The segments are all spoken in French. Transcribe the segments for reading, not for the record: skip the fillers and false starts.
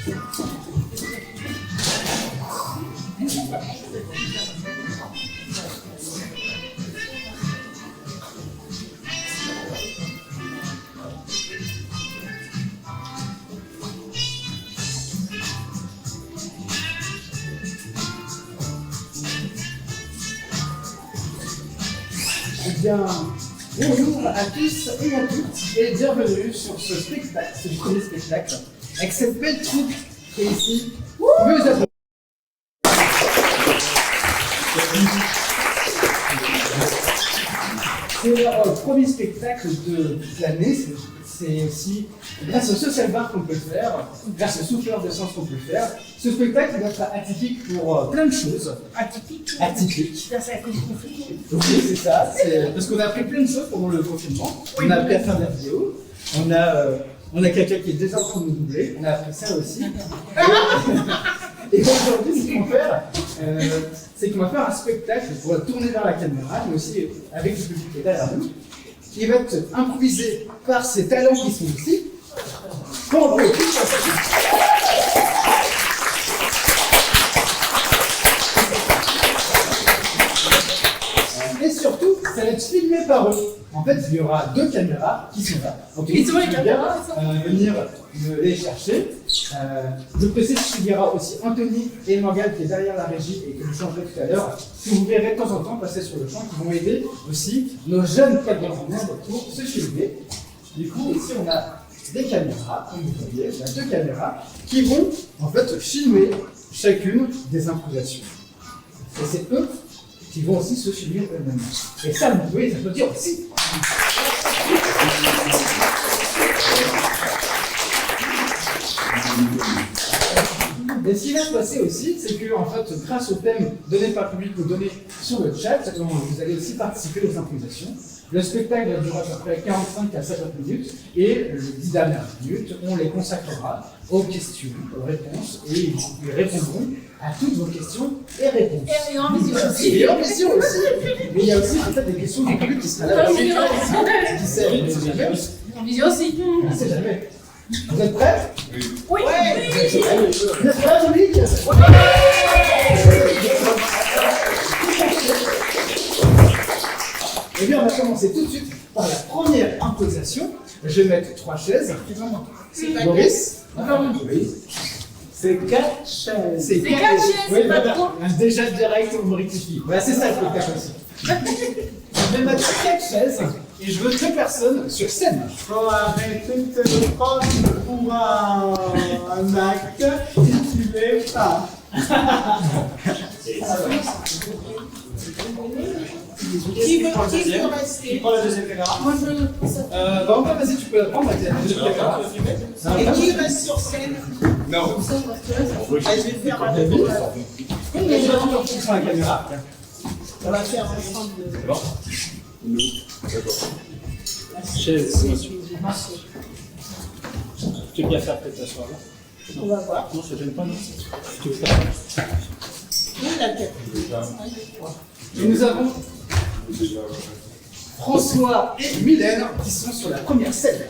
Bien, bonjour à tous et à toutes et bienvenue sur ce spectacle, ce premier spectacle, avec cette belle troupe qui est ici. Mieux applaudir. C'est leur premier spectacle de l'année, c'est aussi grâce au social bar qu'on peut le faire, grâce au souffleur de sens qu'on peut le faire. Ce spectacle va être atypique pour plein de choses. Atypique. Atypique. C'est à cause du confinement. Oui, c'est ça. Parce qu'on a appris plein de choses pendant le confinement. On a appris à faire de la vidéo. On a quelqu'un qui est déjà en train de nous doubler. On a appris ça aussi. Et aujourd'hui, ce qu'on va faire, c'est qu'on va faire un spectacle pour tourner vers la caméra, mais aussi avec le public qui est derrière nous, qui va être improvisé par ces talents qui sont ici. Pour jouer tout ça. Et surtout, ça va être filmé par eux. En fait, il y aura deux caméras qui sont là. Donc, Ils sont les caméras, venir me les chercher. Je précise qu'il y aura aussi Anthony et Morgane qui est derrière la régie et que je changerai tout à l'heure, que vous verrez de temps en temps passer sur le champ, qui vont aider aussi nos jeunes caméramans pour se filmer. Du coup, ici, on a des caméras, comme vous voyez, il y a deux caméras qui vont en fait filmer chacune des improvisations. Et c'est eux qui vont aussi se filmer eux-mêmes. Et ça, vous pouvez les applaudir aussi. Et ce qui va se passer aussi, c'est que en fait, grâce au thème donné par le public ou donné sur le chat, vous allez aussi participer aux improvisations. Le spectacle va durer à peu près 45 à 50 minutes et les 10 dernières minutes, on les consacrera aux questions, aux réponses et ils répondront à toutes vos questions et réponses. Et en vision aussi. Et en vision aussi. Mais il y a aussi peut-être des questions du public qui sera là. En vision Qui sait, on ne sait jamais. En vision aussi. On ne sait jamais. Vous êtes prêts? Oui. Vous êtes prêts, Dominique? Eh bien, on va commencer tout de suite par la première imposition. Je vais mettre 3 chaises. Boris? Oui. C'est 4 chaises. C'est 4 chaises, c'est pas trop. Déjà direct, on me rectifie. Voilà, c'est ça le spectacle aussi. Je vais mettre 4 chaises et je veux 2 personnes sur scène. Faut arrêter de te prendre pour un acte intitulé pas. Qui veut rester? Qui prend la deuxième caméra? Moi, je Bah, vas-y, tu peux la prendre. Et qui reste sur scène? Non. Je vais faire la deuxième. Et je vais sur la caméra. On va faire ensemble. C'est bon? Nous. D'accord. Chaise. Tu veux bien faire peut-être t'asseoir là? On va voir. Non, ça gêne pas, non? Tu veux faire? Et nous avons François et Mylène qui sont sur la première scène.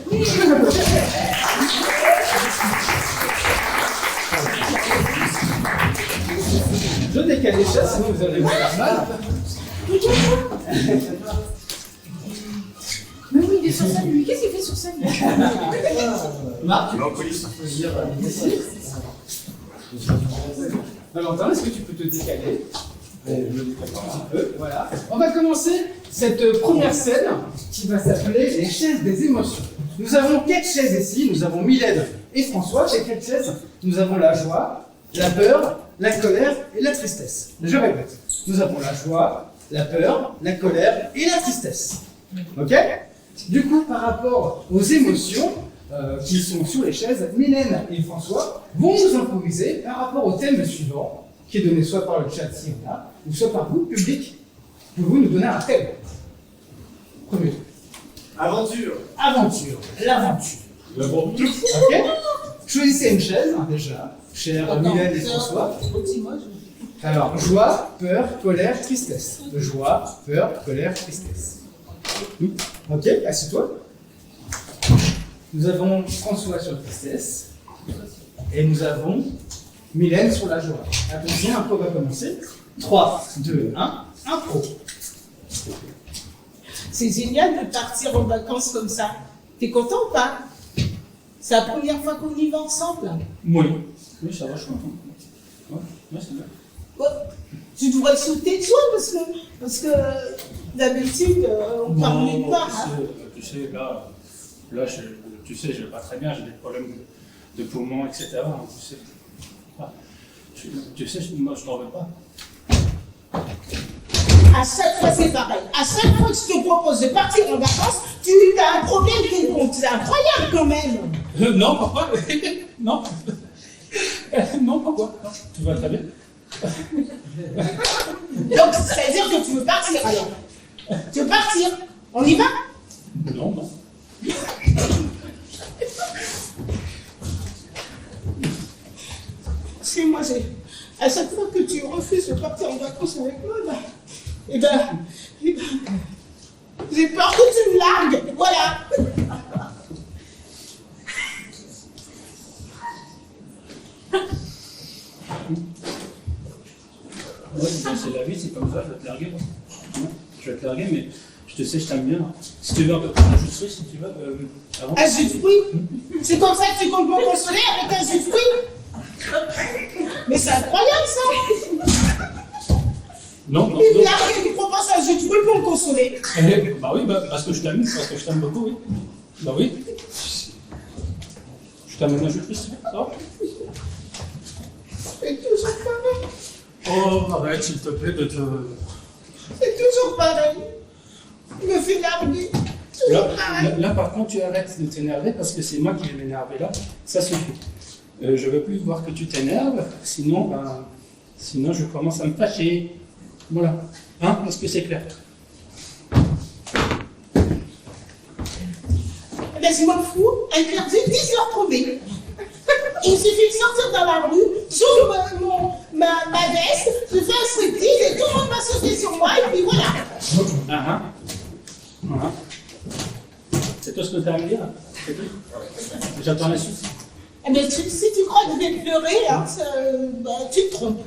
Je décale les chaises, sinon vous allez voir mal. Mais oui, il est sur scène, lui. Qu'est-ce qu'il fait sur scène? Marc, Non, police. tu peux dire ici. Valentin, est-ce que tu peux te décaler? Un petit peu, voilà. On va commencer cette première scène qui va s'appeler les chaises des émotions. Nous avons 4 chaises ici, nous avons Mylène et François. Chez 4 chaises, nous avons la joie, la peur, la colère et la tristesse. Je répète, nous avons la joie, la peur, la colère et la tristesse. Ok? Du coup, par rapport aux émotions qui sont sur les chaises, Mylène et François vont nous improviser par rapport au thème suivant, qui est donné soit par le chat si on a, ou soit par vous, public. Pouvez-vous nous donner un thème? Premier. Aventure. Aventure. L'aventure. L'aventure. Ok? Choisissez une chaise, déjà, chers Mylène et François. Alors, joie, peur, colère, tristesse. Joie, peur, colère, tristesse. Ok, assieds-toi. Nous avons François sur la tristesse. Et nous avons Mylène sur la joie. Attention, l'impro va commencer. 3, 2, 1, impro. C'est génial de partir en vacances comme ça. T'es content ou pas? C'est la première fois qu'on y va ensemble. Oui. Oui, ça va, je suis content. Ouais, c'est bien. Ouais. Tu devrais sauter de soi parce que d'habitude, on ne parle nulle part. Hein. Tu sais, là tu sais, je vais pas très bien, j'ai des problèmes de poumons, etc. Tu sais, moi, je t'en veux pas. À chaque fois, c'est pareil. À chaque fois que je te propose de partir en vacances, tu as un problème quelconque. C'est incroyable quand même. Non, pourquoi? Non. Non, pourquoi? Non, tout va très bien. Donc, ça veut dire que tu veux partir alors. Tu veux partir? On y va? Non, non. Parce que moi, à chaque fois que tu refuses de partir en vacances avec moi, j'ai peur que tu me largues. Voilà. Ouais, c'est la vie, c'est comme ça, je vais te larguer. Ouais, je vais te larguer, mais je sais, je t'aime bien. Si tu veux un peu plus de jus de fruits, si tu veux, avant. Un jus de fruits? C'est comme ça que tu comptes me consoler avec un jus de fruits? Mais c'est incroyable ça! Non, non, Il non. largue et il propose un jus de fruits pour me consoler. Bah oui, parce que je t'aime beaucoup, oui. Bah oui. Je t'amène un jus de fruits, ça va? C'est toujours pareil. Oh, arrête, s'il te plaît, de te... C'est toujours pareil. Il me fait larguer. Toujours pareil. Là, par contre, tu arrêtes de t'énerver parce que c'est moi qui vais m'énerver là. Ça suffit. Je veux plus voir que tu t'énerves, sinon je commence à me fâcher. Voilà. Hein? Est-ce que c'est clair? Eh bien, je m'en fous. Interdit 10 heures promis. Il suffit de sortir dans la rue, j'ouvre ma veste, je fais un striptease et tout le monde va sauter sur moi et puis voilà. C'est tout ce que tu as à me dire? C'est tout? J'attends la suite. Eh bien, si tu crois que je vais pleurer, hein, tu te trompes.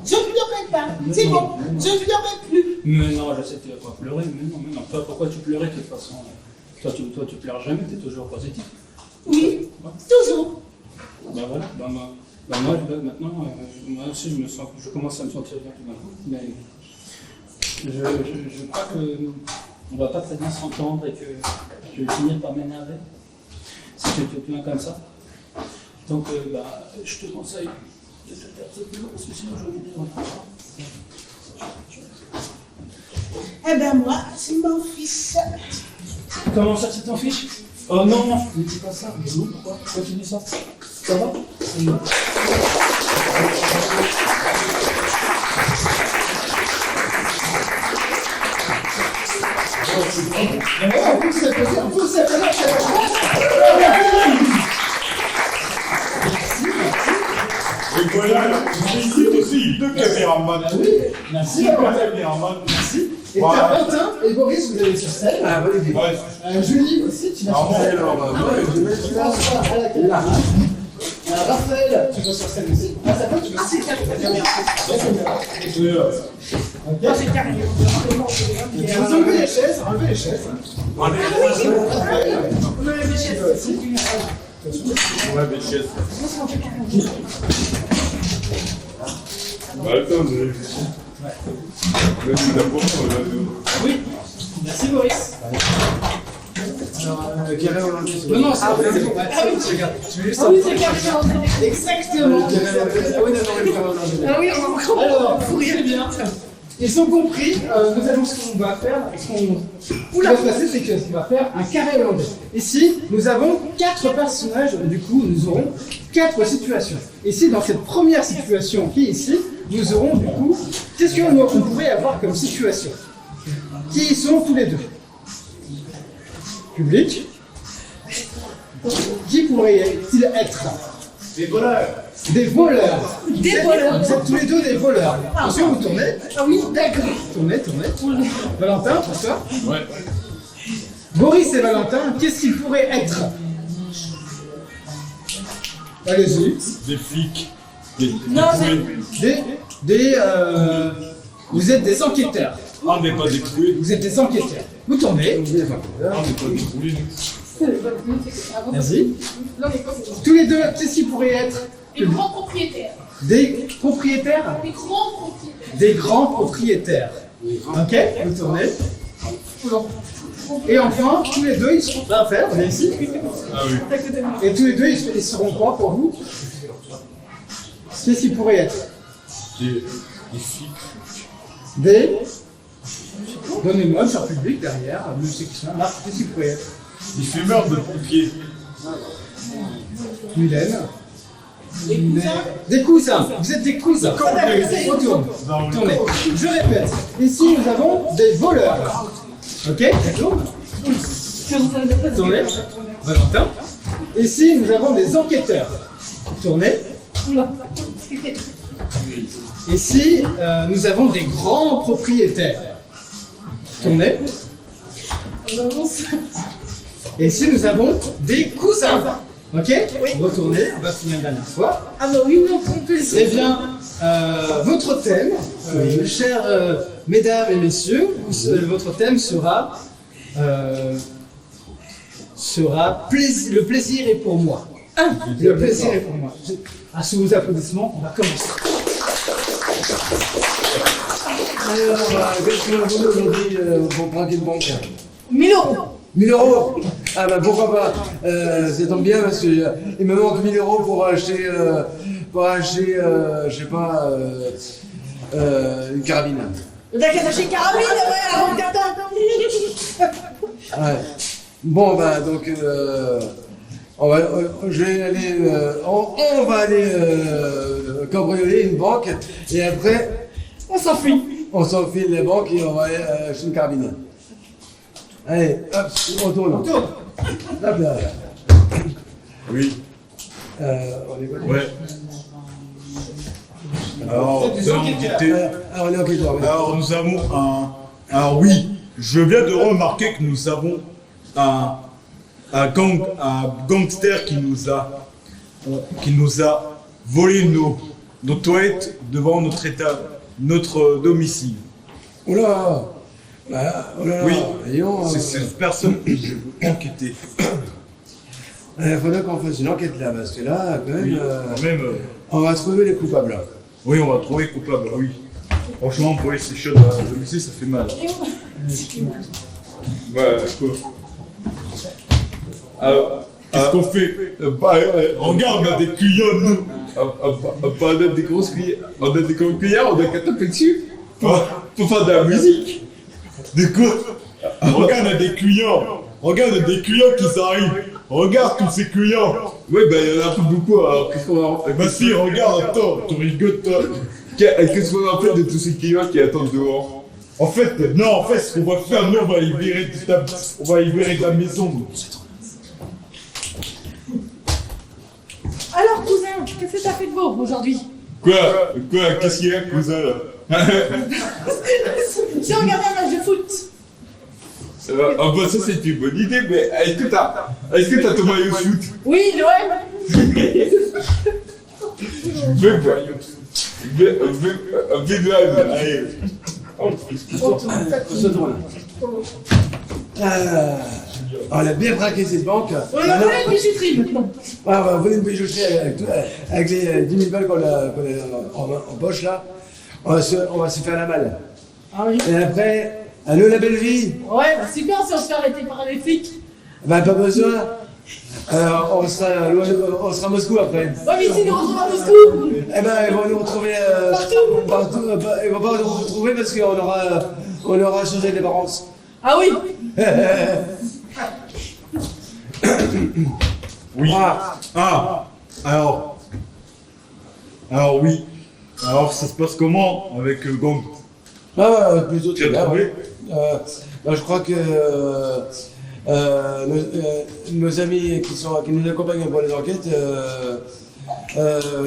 Je ne pleurerai pas. C'est bon, je ne pleurerai plus. Mais non, je sais que tu vas pas pleurer. Mais non. Toi, pourquoi tu pleurais de toute façon? Toi, tu pleures jamais, tu es toujours positif. Oui, Ouais. toujours. Ben voilà, moi, maintenant, moi aussi, je commence à me sentir bien tout d'un coup, mais je crois qu'on ne va pas très bien s'entendre et que je vais finir par m'énerver si tu te plains comme ça. Donc, je te conseille de te faire ce boulot parce que sinon, je vais venir. Eh bien, moi, je m'en fiche. Comment ça, tu t'en fiches? Oh non, ne dis pas ça. Mais non, pourquoi? Pourquoi tu dis ça? Ça va? Non. Et voilà, ici aussi, deux caméramans. Oui, Merci, caméraman. merci. Et Voilà. t'as Quentin et Boris, vous allez sur scène. Ah, Ouais. Julie aussi, tu vas sur scène. Tu vas à la caméra. Raphaël, tu vas sur scène aussi. Ah, ça va, tu vas aussi la caméra. Ok. Et enlevez les chaises, enlevez les chaises. Allez, Enlevez les chaises aussi. ouais, mais chef. Attends, Oui, merci Boris. Alors, Guéret hollandaise. Non, c'est bon. Regarde, tu veux juste Oui, c'est carrément. Exactement. Guéret hollandaise. Ah oui, d'accord, le Guéret hollandaise. Ah oui, on va comprendre. Alors, très bien. Ils ont compris, nous allons ce qu'on va faire. Ce qui va se passer, c'est qu'on va faire un carré hollandais. Ici, nous avons 4 personnages, du coup, nous aurons 4 situations. Ici, dans cette première situation qui est ici, nous aurons du coup, qu'est-ce qu'on pourrait avoir comme situation? Qui sont tous les deux? Public. Qui pourrait-il être? Des voleurs. Des voleurs. Des voleurs. Vous êtes tous les deux des voleurs. Attention, vous tournez. Ah oui, d'accord. Tournez. Valentin, pour toi. Ouais. Boris et Valentin, qu'est-ce qu'ils pourraient être? Allez-y. Des flics. Des Non, poulets. Vous êtes des enquêteurs. On n'est pas des poulets. Vous êtes des enquêteurs. Vous tournez. On n'est pas des poulets. Vas-y. Tous les deux, qu'est-ce qui pourrait être Les grands propriétaires. des propriétaires? Les grands propriétaires. Des grands propriétaires. Ok, vous tournez. Et enfin, tous les deux, ils seront prêts à faire. On est ici. Ah oui. Et tous les deux, ils seront quoi pour vous? Qu'est-ce qui pourrait être? Des flics. Des. Donnez-moi le cher public derrière. Nous, c'est qui sont là. Qu'est-ce qui pourrait être? Des fumeurs de pompiers. Mylène. Des cousins. Vous êtes des cousins. Retourne. Tournez. Je répète. Ici, nous avons des voleurs. Ok, tourne. Tournez. Valentin. Ici, nous avons des enquêteurs. Tournez. Ici, nous avons des grands propriétaires. Tournez. Et ici, nous avons des cousins. Ok? Retournez, on va finir une dernière fois. Ah bah oui, non, trompé. Eh bien, votre thème, chères mesdames et messieurs, votre thème sera le plaisir est pour moi. Le plaisir est pour moi. Sous vos applaudissements, on va commencer. Alors, qu'est-ce que vous voulez aujourd'hui pour braquer le banque? 1000 euros. 1000 euros? Ah bah pourquoi pas, ça tombe bien parce que il me manque 1000 euros pour acheter, je sais pas, une carabine. T'as qu'à acheter une carabine, ouais, avant de Ouais. Bon bah donc, je vais aller, on va aller cambrioler une banque et après, on s'enfuit. on s'enfile les banques et on va aller acheter une carabine. Allez, hop, on tourne. Hop là. Oui. On est quoi? Ouais. Alors, Vous êtes des enquêteurs. On est enquêteurs. Oui. Alors, nous avons un. Alors, oui, je viens de remarquer que nous avons un gangster qui nous a volé nos toilettes devant notre domicile. Oula. Bah, oh là là. Oui, Voyons, c'est cette personne que je veux enquêter. Il faudrait qu'on fasse une enquête là, parce que là, quand même, Oui, quand même. on va trouver les coupables là. Oui, on va trouver coupable, oui. Franchement, pour ces choses à domicile, ça fait mal. Ouais, quoi. Alors, qu'est-ce qu'on fait? Regarde, on a des cuillères, nous. On a des grosses cuillères. On a des grosses cuillères, on a qu'à taper dessus. Pour faire de la musique. Du coup, regarde, on a des clients. Regarde, on a des clients qui arrivent. Regarde tous ces clients. Oui, ben il y en a beaucoup. Alors, qu'est-ce qu'on va en faire? Bah si, regarde, attends, tu rigoles, toi. Qu'est-ce qu'on va faire de tous ces clients qui attendent dehors? En fait, ce qu'on va faire, nous, on va les virer de la maison. Alors, cousin, qu'est-ce que t'as fait de beau aujourd'hui? Quoi? Qu'est-ce qu'il y a, cousin, là? J'ai regardé un match de foot. Ah bah ça c'est une bonne idée, mais est-ce que t'as ton maillot foot? Oui, l'OM. Allez. On a bien braqué cette banque. On a volé une bijouterie maintenant. On va voler une bijouterie avec les 10 000 balles qu'on a en poche là. On va se faire la malle. Ah oui. Et après, à nous la belle vie. Ouais, bah super si on se fait arrêter par les flics. Bah pas besoin. On sera à Moscou après. Ouais, mais ici, nous retrouvons à Moscou. Eh ben ils vont nous retrouver partout. Ils vont pas nous retrouver parce qu'on aura changé d'apparence. Ah oui. Oui. Alors oui. Alors ça se passe comment avec le gang? Plutôt Tu as bien, trouvé? je crois que nos amis qui nous accompagnent pour les enquêtes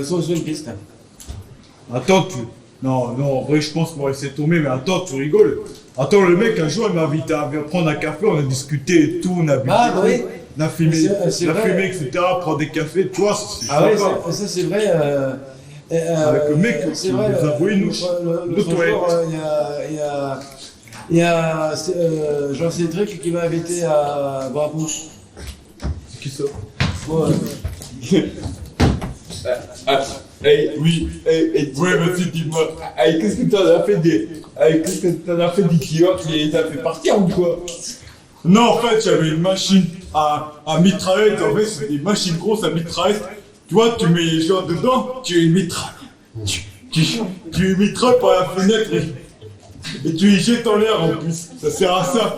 sont sur une piste. Attends, Non, en vrai, je pense qu'on va essayer de tomber, mais attends, tu rigoles. Attends, le mec, un jour, il m'a invité à venir prendre un café, on a discuté et tout, on a bu. Ah, bah oui. la fumée, C'est la vrai. fumée, etc., prendre des cafés, tu vois, c'est Ah ouais, sympa. ça c'est vrai. Avec le mec c'est qui vrai, nous a envoyé nous, l'autre deux toilettes. jour, il y a Jean-Cédric qui m'a invité à Brabant. Qui ça? Ouais. Oui, ouais, vas-y, dis-moi. Qu'est-ce que t'en as fait qu'est-ce que t'en as fait des clients qui t'a fait partir ou quoi? Non, en fait, j'avais une machine à mitraillette. En fait, c'est des machines grosses à mitraillette. Tu vois, tu mets les gens dedans, tu les mitrailles. Tu les mitrailles par la fenêtre et tu les jettes en l'air en plus. Ça sert à ça.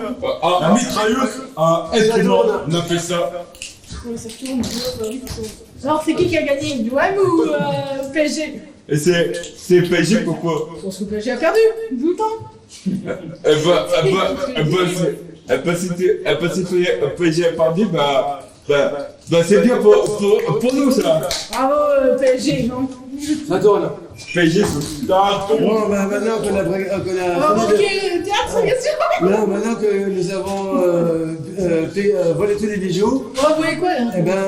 La mitrailleuse, un être humain, on a fait ça. Alors, c'est qui a gagné? Douane ou PSG? Et c'est PSG pourquoi? Je pense que PSG a perdu, tout le temps. Si PSG a perdu, c'est bien pour nous ça. Bravo, PSG, non? Ça tourne. PSG, c'est Bon, bah, maintenant qu'on a, On va manquer le théâtre, bien sûr. non, maintenant que nous avons volé tous les bijoux, On va jouer quoi, là? eh ben,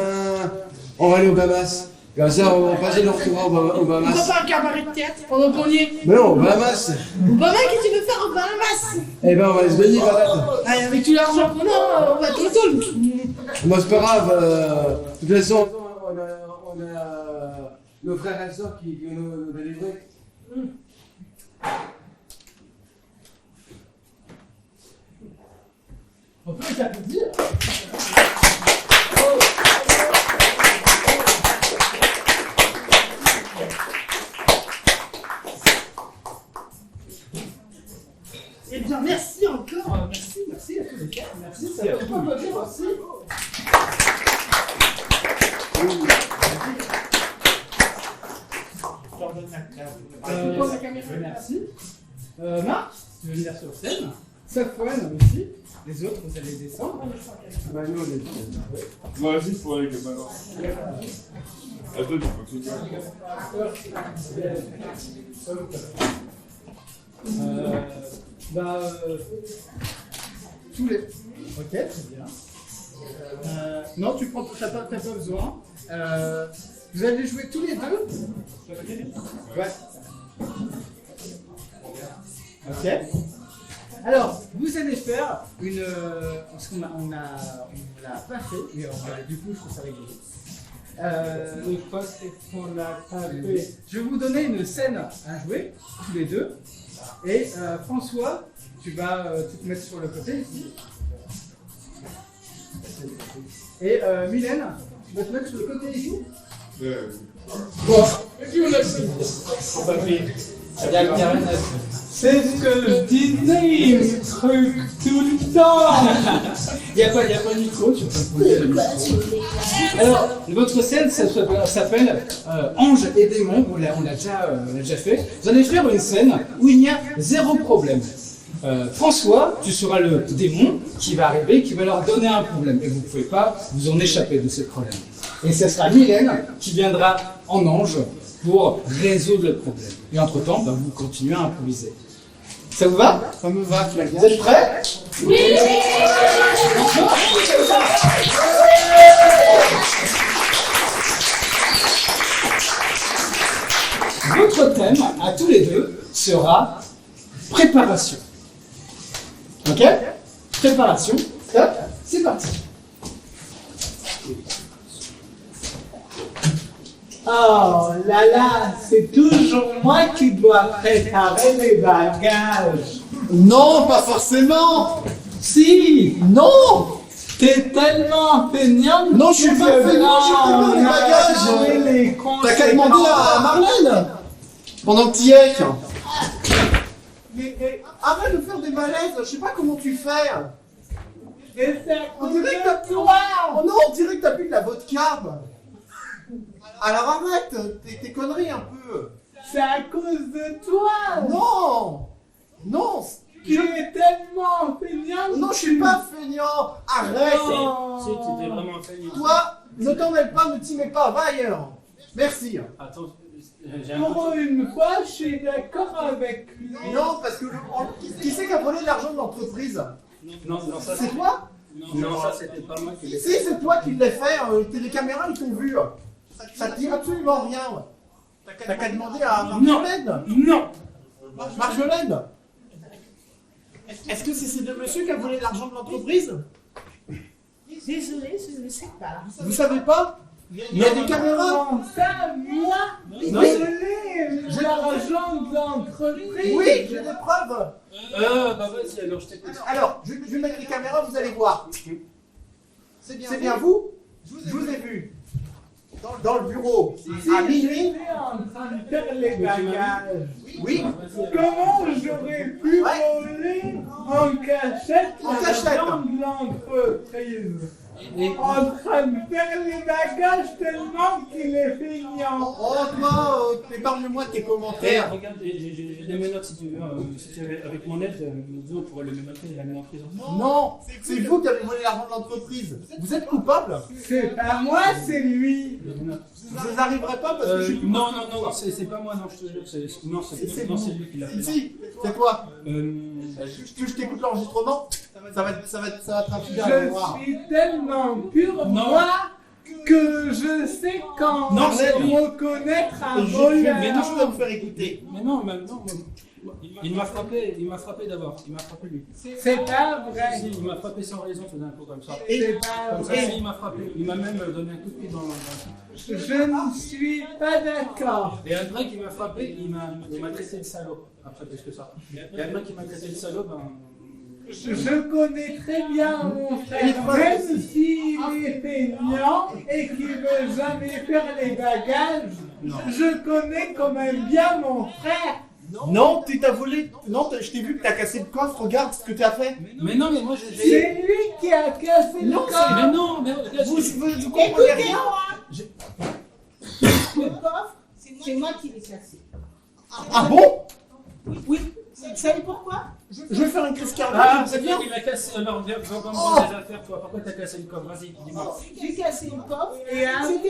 on va aller aux Bahamas. Comme ça, on va passer notre tour aux On va Bahamas. faire un cabaret de théâtre pendant qu'on y est. Mais non, aux Bahamas. Obama, qu'est-ce que tu veux faire au Bahamas? Eh ben, on va aller se baigner, patate. Allez, avec tout l'argent qu'on a, on va tout seul. Bon, c'est pas grave. De toute façon, on a nos frères et sœurs qui nous délivrer. On peut les applaudir. Eh bien, merci encore. Merci à tous les quatre. Merci, ça fait beaucoup de bien aussi. Prends la caméra. Merci. Marc, tu veux venir sur scène. Safouane aussi. Les autres, vous allez descendre. Bah, nous, on est... Vas-y pour aller maintenant. Attends, tu peux tout Tous les. Ok, très bien. Non, tu prends, t'as pas besoin. Vous allez jouer tous les deux. Ouais. Ok. Alors, vous allez faire une. Parce qu'on l'a pas fait, mais du coup, je trouve ça rigolo. Je vais vous donner une scène à jouer, tous les deux. Et François, tu vas te mettre sur le côté ici. Et Mylène, tu vas te mettre sur le côté ici. Bon, et puis on a fini. C'est ce que je disais, ce truc, tout le temps. Il n'y a pas de micro, tu peux poser le micro. Alors, votre scène s'appelle Ange et démon, on l'a déjà fait. Vous allez faire une scène où il y a zéro problème. François, tu seras le démon qui va arriver, qui va leur donner un problème. Et vous ne pouvez pas vous en échapper de ce problème. Et ce sera Mylène qui viendra en ange pour résoudre le problème. Et entre-temps, vous continuez à improviser. Ça vous va? Ça me va, Flavien. Vous êtes prêts? Oui. Votre thème, à tous les deux, sera préparation. Ok? Préparation. Stop. C'est parti. Oh là là, c'est toujours moi qui dois préparer les bagages. Non, pas forcément. Si, non, t'es tellement feignant. Non, je suis pas feignant, je prépare les bagages. T'as qu'à demander à Marlène pendant que t'y es. Mais arrête de faire des malaises, je sais pas comment tu fais. On dirait que t'as plus... Oh non, on dirait que t'as bu de la vodka. Alors arrête tes conneries un peu. C'est à cause de toi. Non. Non. Tu es tellement feignant. Non, je suis pas feignant. Arrête. Si, tu étais vraiment feignant. Toi, ne t'en mêle pas, ne t'y mets pas, va ailleurs. Merci. Attends, j'ai un Pour une fois, je suis d'accord avec lui. Non, parce que qui c'est qui a volé l'argent de l'entreprise? Non, ça C'est toi? Non, ça c'était pas moi qui l'ai Si, c'est toi qui l'as fait, les caméras ils t'ont vu. Ça te dit absolument rien. T'as qu'à demander à Marjolaine. Non. Marjolaine, est-ce que c'est ces deux messieurs qui ont volé l'argent de l'entreprise? Désolée, je ne sais pas. Vous savez pas? Il y a des caméras. Ça, moi, Non, j'ai l'argent de l'entreprise. Oui, j'ai des preuves. Bah vas-y, alors je t'écoute. Alors, je vais mettre les caméras, vous allez voir. C'est bien vous? Je vous ai vu. Dans le bureau, à minuit. J'étais en train de faire les bagages. Oui. Comment j'aurais pu voler en cachette En cachette. l'argent de l'entreprise? En train de faire les bagages tellement qu'il est feignant. Oh, toi, épargne-moi tes commentaires. Regarde, j'ai des menottes si tu veux. Si tu veux, avec mon aide, nous on pourrait le mémoter et la mettre en prison. Non, c'est vous qui avez volé l'argent de l'entreprise. Vous êtes coupable. C'est pas moi, c'est lui. Vous n'arriverez pas parce que je suis. Non, c'est pas moi, non, je te jure. Non, c'est lui qui l'a fait. Si, c'est toi. Je t'écoute l'enregistrement. Ça va trafiquer à la Je mémoire. suis tellement pur, Non. moi, que je sais quand Non, c'est lui. reconnaître un Mais voleur. non, je vais vous faire écouter. Mais non, il m'a frappé d'abord, il m'a frappé lui. C'est pas vrai. Si, il m'a frappé sans raison tout d'un coup comme ça. C'est pas Comme ça, vrai. si, il m'a frappé. Il m'a même donné un coup de pied dans Je ne suis pas d'accord. Et après qu'il m'a frappé, il m'a traité de salaud. Après plus que ça. Et après qu'il m'a traité de salaud, ben. Je connais très bien mon frère, même s'il est feignant et qu'il ne veut jamais faire les bagages, je connais quand même bien mon frère. Non, tu t'as volé. Non, je t'ai vu que t'as cassé le coffre. Regarde ce que t'as fait. Mais non, mais moi j'ai. C'est lui qui a cassé le coffre. Mais non, mais regarde, Vous comprenez rien. Écoutez-moi. Le coffre, c'est moi qui l'ai cassé. Ah bon? Oui. Vous savez pourquoi? Je vais faire une crise cardiaque. Ah, c'est c'est bien. bien qu'il a cassé. Alors, viens, on va me prendre des affaires, toi. Pourquoi t'as cassé le coffre? Vas-y, dis-moi. J'ai cassé le coffre. Et après,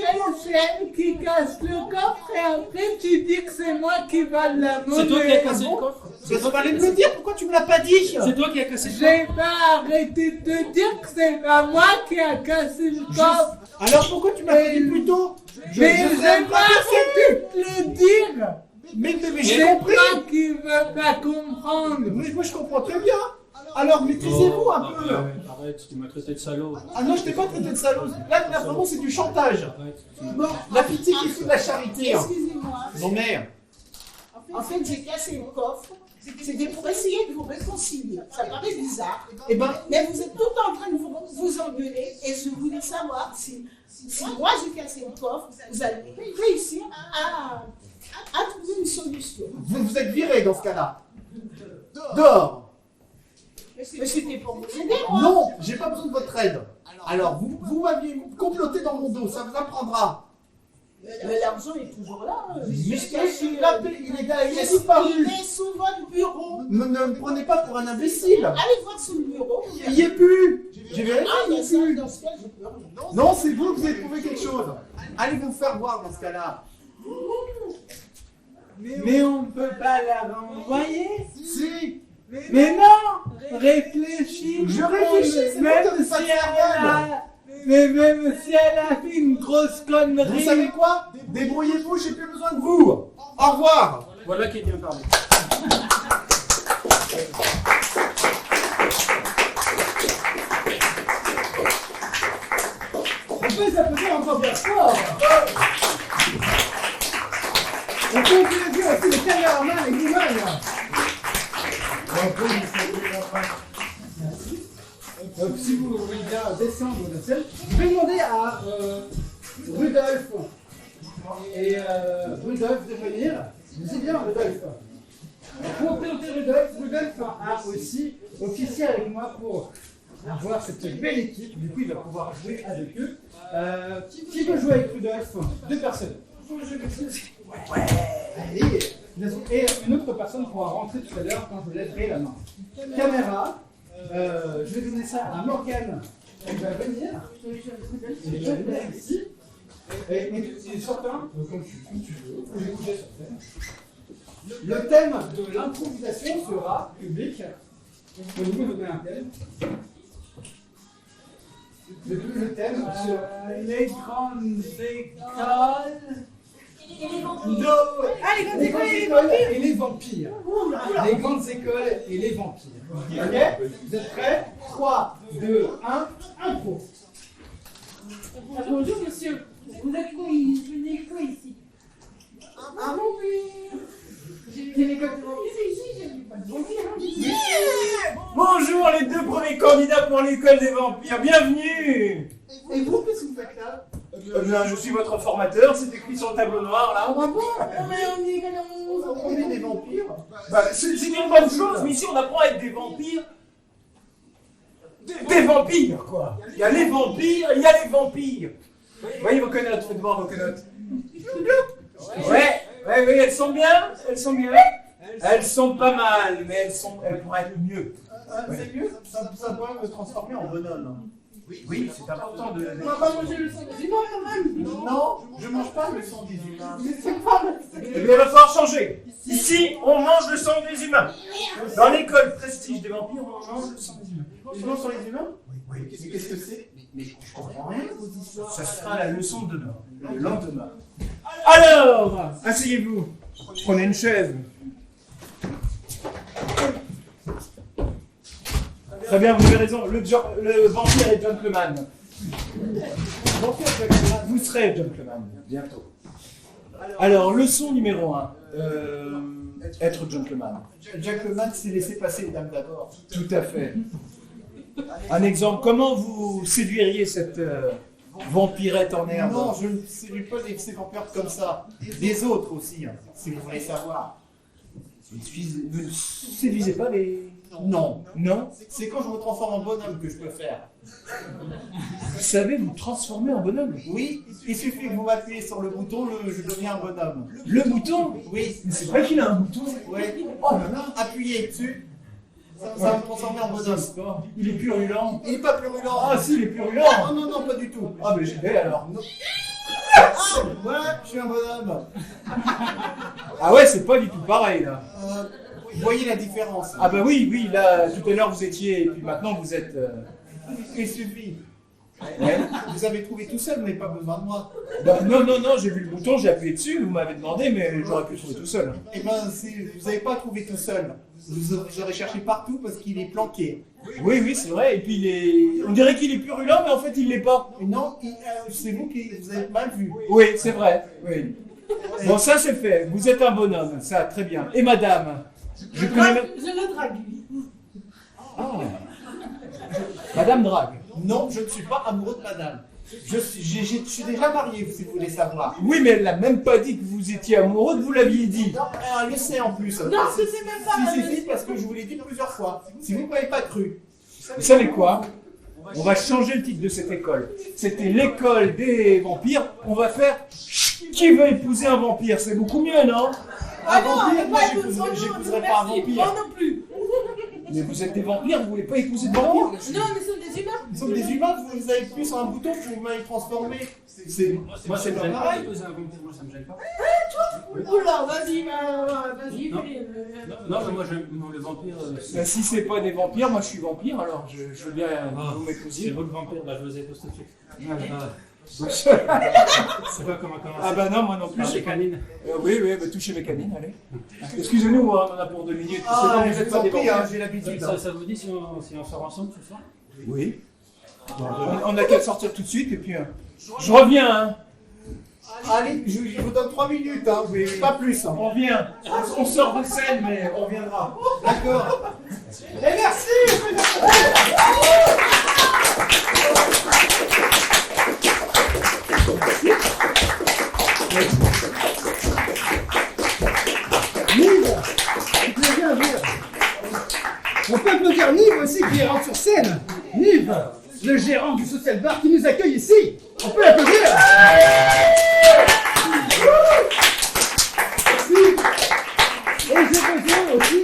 c'est elle qui casse le coffre et après tu dis que c'est moi qui vole la monnaie. C'est toi qui as cassé le coffre? Mais tu fallait me le dire. Pourquoi tu me l'as pas dit? C'est toi qui as cassé le coffre? J'ai pas arrêté de te dire que c'est pas moi qui a cassé le coffre. Alors pourquoi tu m'as pas dit plus tôt? Mais j'ai pas arrêté de te le dire. Mais C'est j'ai compris. toi qui veux pas comprendre. Mais moi je comprends très bien. Alors maîtrisez-vous un peu. Arrête, tu m'as traité de salaud. Ah non, je t'ai pas traité de salaud. Là vraiment c'est du chantage. Arrête. Bon, La pitié qui fait de la charité. excusez-moi. Non mère. En fait, j'ai cassé le coffre. C'était pour essayer de vous réconcilier. Ça paraît bizarre. Eh ben, Mais vous êtes tout en train de vous engueuler et je voulais savoir si moi j'ai cassé le coffre, vous allez réussir à trouver une solution. vous êtes viré dans ce cas-là. Dehors. Mais c'était pour vous aider, moi. Non, j'ai pas besoin de votre aide. Alors vous m'aviez comploté dans mon dos, ça vous apprendra. Mais l'argent est toujours là. Mais il est disparu. Il est sous votre bureau. Ne me prenez pas pour un imbécile. Allez voir sous le bureau. Il y est plus. J'ai vérifié, Ah, il il y y a est ça plus. dans ce cas, je peux rien. Non, c'est vous qui avez trouvé quelque chose. Allez vous faire voir dans ce cas-là. Mais on peut pas la renvoyer. Si. Mais non, réfléchis. Je réfléchis, c'est même vous qui si avez elle pas a, mais même si elle a fait une grosse connerie. Vous savez quoi? Débrouillez-vous, j'ai plus besoin de vous. Au revoir. Voilà qui est bien parlé. On peut s'applaudir encore bien fort. On peut applaudir aussi les caméramans et vous-même. Donc, si vous voulez bien descendre de scène, je vais demander à Rudolf et Rudolf de venir. C'est bien Rudolf. Pour présenter Rudolf a aussi officié avec moi pour avoir cette belle équipe. Du coup, il va pouvoir jouer avec eux. Qui veut jouer avec Rudolf? 2 personnes. Allez. Et une autre personne pourra rentrer tout à l'heure quand je lèverai la main. Caméra. Je vais donner ça à Morgane. Elle va venir. Elle va venir ici. Et certains, comme tu veux, je vais bouger sur scène. Le thème de l'improvisation sera public. Vous pouvez me donner un thème. le thème sur Les grandes écoles. les grandes écoles et les vampires. Les grandes écoles et les vampires. Ok? Vous êtes prêts? 3, 2, 1, impro. Bonjour monsieur, vous êtes quoi ici? Un vampire. J'ai l'école de vampires ici, j'ai pas de vampire. Bonjour les deux premiers candidats pour l'école des vampires, bienvenue. Et vous, qu'est-ce que vous faites là? Bien, je suis votre formateur, c'est écrit sur le tableau noir là. Ah bon? On On est des vampires. Bah, c'est une bonne chose, mais ici on apprend à être des vampires. Des vampires quoi. Il y a les vampires, il y a les vampires. Voyez vos connotes, faites voir vos connotes. Ouais, elles sont bien, elles sont bien. Elles sont pas mal, mais elles pourraient être mieux. C'est mieux, ça pourrait me transformer en bonhomme. Oui, c'est important de... va pas manger le sang des humains quand même. Non, je mange pas le sang des humains. Mais c'est pas Eh bien, il va falloir changer. Ici, on mange le sang des humains. Dans l'école prestige des vampires, on mange le sang des humains. Je mange sur les humains? Oui. Mais qu'est-ce que c'est? Mais je comprends rien. Ça sera la leçon de demain, le lendemain. Alors, asseyez-vous. Prenez une chaise. Très bien, vous avez raison. Le vampire est gentleman. Vous serez gentleman bientôt. Alors, leçon numéro 1. Être gentleman. Gentleman, c'est laisser passer les dames d'abord. Tout à fait. Un exemple, comment vous séduiriez cette vampirette en herbe? Non, je ne séduis pas ces vampires comme ça. Des autres aussi, hein, si vous voulez savoir. Vous ne séduisez pas les... Non. Non? C'est quand je me transforme en bonhomme que je peux faire. Vous savez vous transformer en bonhomme? Oui, il suffit que vous m'appuyez sur le bouton, je deviens un bonhomme. Le bouton? Oui. Mais c'est vrai qu'il a un bouton? Oui. Oh là là, appuyez dessus. Ça va me transformer en bonhomme. Il est purulent. Il n'est pas purulent. Ah si, il est purulent. Oh non, non, pas du tout. Ah mais j'y vais alors. Non. Voilà, je suis un bonhomme. Ah ouais, c'est pas du tout pareil là. Vous voyez la différence? Ah bah oui, là, tout à l'heure vous étiez, et puis maintenant vous êtes... Il suffit. Ouais. Vous avez trouvé tout seul, vous n'avez pas besoin de moi. Bah, non, j'ai vu le bouton, j'ai appuyé dessus, vous m'avez demandé, mais j'aurais pu trouver tout seul. Eh ben, vous n'avez pas trouvé tout seul. Vous aurez cherché partout parce qu'il est planqué. Oui, c'est vrai, et puis on dirait qu'il est purulent, mais en fait il l'est pas. Non, c'est vous qui vous avez mal vu. Oui, c'est vrai, oui. Bon, ça c'est fait, vous êtes un bonhomme, ça, très bien. Et madame? Je le drague, lui. Ah. Madame drague? Non, je ne suis pas amoureux de madame. Je suis déjà marié, si vous voulez savoir. Oui, mais elle n'a même pas dit que vous étiez amoureux, vous l'aviez dit. Non, elle le sait en plus. Non, je sais même pas. Si, parce que je vous l'ai dit plusieurs fois. Si vous ne m'avez pas cru. Vous savez quoi? On va changer le titre de cette école. C'était l'école des vampires. On va faire qui veut épouser un vampire? C'est beaucoup mieux, non? Un vampire? Moi, j'épouserai pas un vampire. Moi non plus. Mais vous êtes des vampires, vous voulez pas épouser de vampires? Non, mais ce sont des humains. Nous sommes des humains, vous avez appuyé sur un bouton, vous m'avez transformé. Moi, c'est pas pareil. Moi, ça me gêne pas. Oula, vas-y, vas-y. Non, mais moi, le vampire. Bah, si c'est pas des vampires, moi je suis vampire, alors je veux bien vous C'est m'épouser. vous le vampire, bah, je vous épouse tout de suite. C'est pas comment commencer. Ah bah non, moi non plus. Par les canines. Oui, bah touchez mes canines, allez. Excusez-nous, on en a pour 2 minutes. Ah, C'est bon, je vous êtes vous pas en des prie, vampires. j'ai l'habitude. Ça vous dit si on sort ensemble ce soir? Oui. On a qu'à sortir tout de suite et puis... Je reviens, hein. Allez, je vous donne 3 minutes, hein, mais pas plus. Hein. On revient. On sort de scène, mais on reviendra. D'accord. Et merci. Nive, tu peux bien dire. On peut applaudir Nive aussi qui rentre sur scène. Nive, le gérant du social bar qui nous accueille ici. On peut l'applaudir. Merci. Et j'ai besoin aussi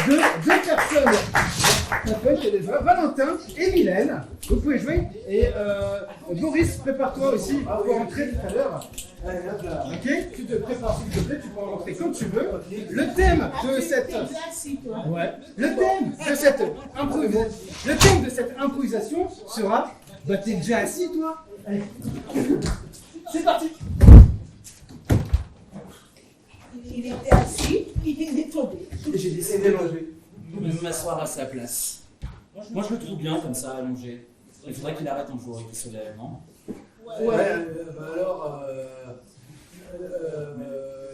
de 2 personnes. Ça peut être les joueurs Valentin et Mylène. Vous pouvez jouer. Et Boris, prépare-toi aussi pour rentrer tout à l'heure. Ok, tu te prépares s'il te plaît, tu peux rentrer quand tu veux. Le thème de cette... Ouais. Le thème de cette improvisation sera Bah t'es déjà assis toi. Allez. C'est parti. Il était assis, il est tombé. J'ai décidé de manger. Je vais m'asseoir à sa place. Moi, je le trouve bien comme ça, allongé. Il faudrait qu'il arrête un jour et qu'il se lève, non? Ouais, bah alors,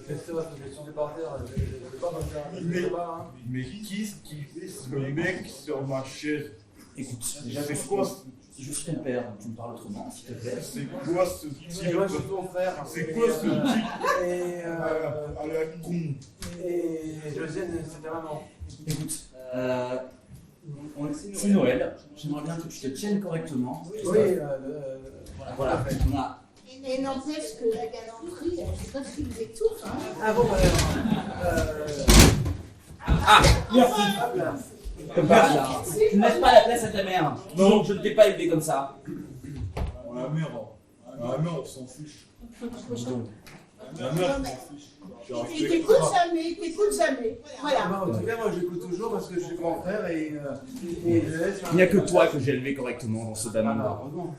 Christophe, je suis tombé par terre, je vais pas comme ça. Mais qui fait ce mec sur ma chaise? Écoute, déjà, c'est quoi? Je suis ton père, donc tu me parles autrement, s'il te plaît. C'est quoi ce type? Moi, je suis ton frère. C'est quoi ce type? Et à la con. Et Josiane, c'est ta maman. Écoute, c'est Noël, j'aimerais bien que tu te tiennes correctement. Oui, voilà. On a... Et n'empêche que la galanterie, je sais pas si vous étouffe. Hein. Ah bon, Ah, merci. Voilà. Tu ne laisses pas la place à ta mère. Non, je ne t'ai pas élevé comme ça. La mère, on s'en fiche. La mère, on s'en fiche. Il t'écoute jamais. Voilà. En tout cas, moi, j'écoute toujours parce que je suis grand frère et je laisse. Il n'y a que toi que j'ai élevé correctement dans ce bas monde.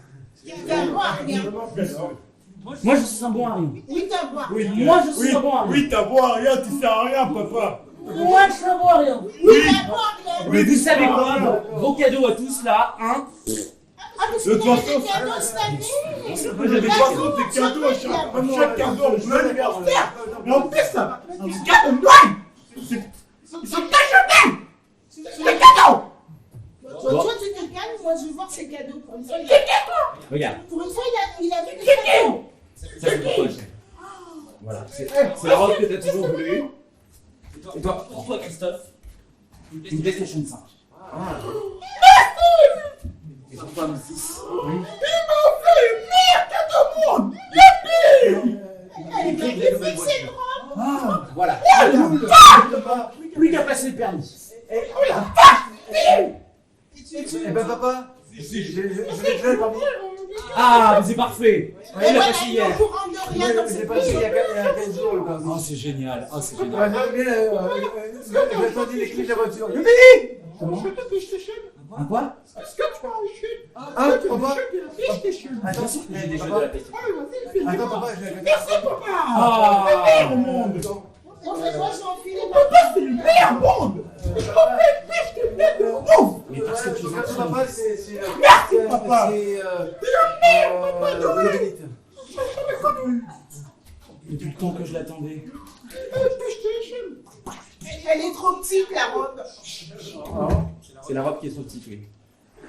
T'es un bon à rien. Moi, je suis un bon à rien. Oui, t'es un bon à Oui, rien. moi, je suis un bon à rien. Oui, t'as beau à rien, tu sers à rien, papa. Moi, je suis un bon à rien. Oui, t'es un bon à rien. Mais vous savez quoi? Vos cadeaux à tous là, hein? Ah, mais c'est des cadeaux cette année. De toute façon, tes cadeaux à chaque cadeau, je veux l'anniversaire. Mais en plus, ça, c'est cadeau de Noël. Ils sont cachés. C'est des cadeaux. Toi, tu te calmes, moi je veux voir ses cadeaux. Pour une fois, il a... Regarde. Pour une fois, il a vu des cadeaux. Ça, c'est pour toi, chérie. Voilà. C'est la robe que t'as toujours voulu. Et toi, pour toi, Christophe, une PlayStation 5. Et pour toi, mon fils. Ils m'ont fait le meilleur cadeau au monde. Ah, voilà. Plus qu'à passer le permis. Eh ben, papa, je vais le permis. Ah, mais c'est parfait. Et Il l'a voilà, passé il est hier. au courant de rien dans J'ai ce passé il y pays. a 15 jours le permis. Oh, c'est génial. Oh, c'est Ouais, génial. j'ai attendu les clés de la voiture. Comment? Un quoi? Est-ce que tu as un chute? Ah, papa. Bien sûr que j'ai des jeux de la PlayStation. Attends, papa, je l'ai Merci, papa. Ah, Au monde. Bon, mais moi, je vais enfiler ma Papa, c'est le meilleur monde. Je m'appelle presque le meilleur monde. mais parce que tu veux Merci, papa, c'est. Merci, papa. C'est. Bénédicte. depuis le temps que je l'attendais. Elle est trop petite, la robe. C'est la robe qui est trop petite, oui.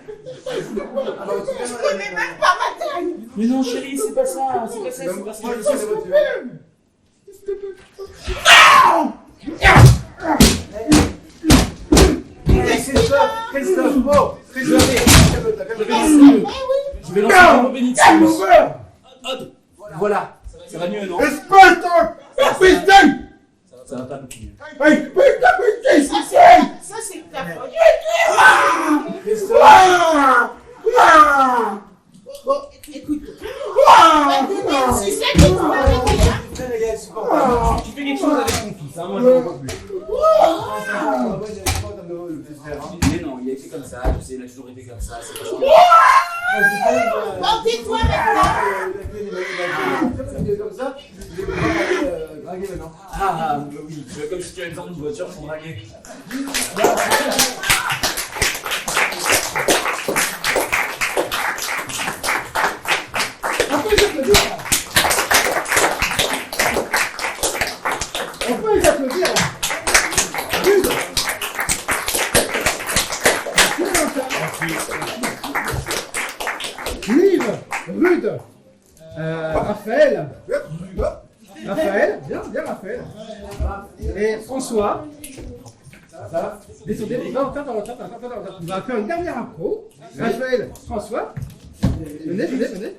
Je connais même pas ma taille. Mais non, chérie, c'est pas ça. C'est pas ça. C'est parce que Moi, je je sais la voiture. Christophe, bon, Christophe, calme-toi, calme-toi. Je vais lancer mon bénédiction. Hop. Voilà. Ça va mieux, non? Ça va pas beaucoup mieux. Ça, c'est ta faute. Bon, écoute. Si c'est que tu m'as dit, hein. Tu fais quelque chose avec ton fils, hein? Moi, je ne vois plus. Mais non, il a été comme ça, tu sais, il a toujours été comme ça. C'est pas Bon, tais-toi maintenant. Ah, oui, comme si tu avais besoin d'une voiture pour draguer. On peut les applaudir. Nive, Rude, Raphaël, bien Raphaël, et François. Descendez, attends. On va faire une dernière impro. Raphaël, François, venez.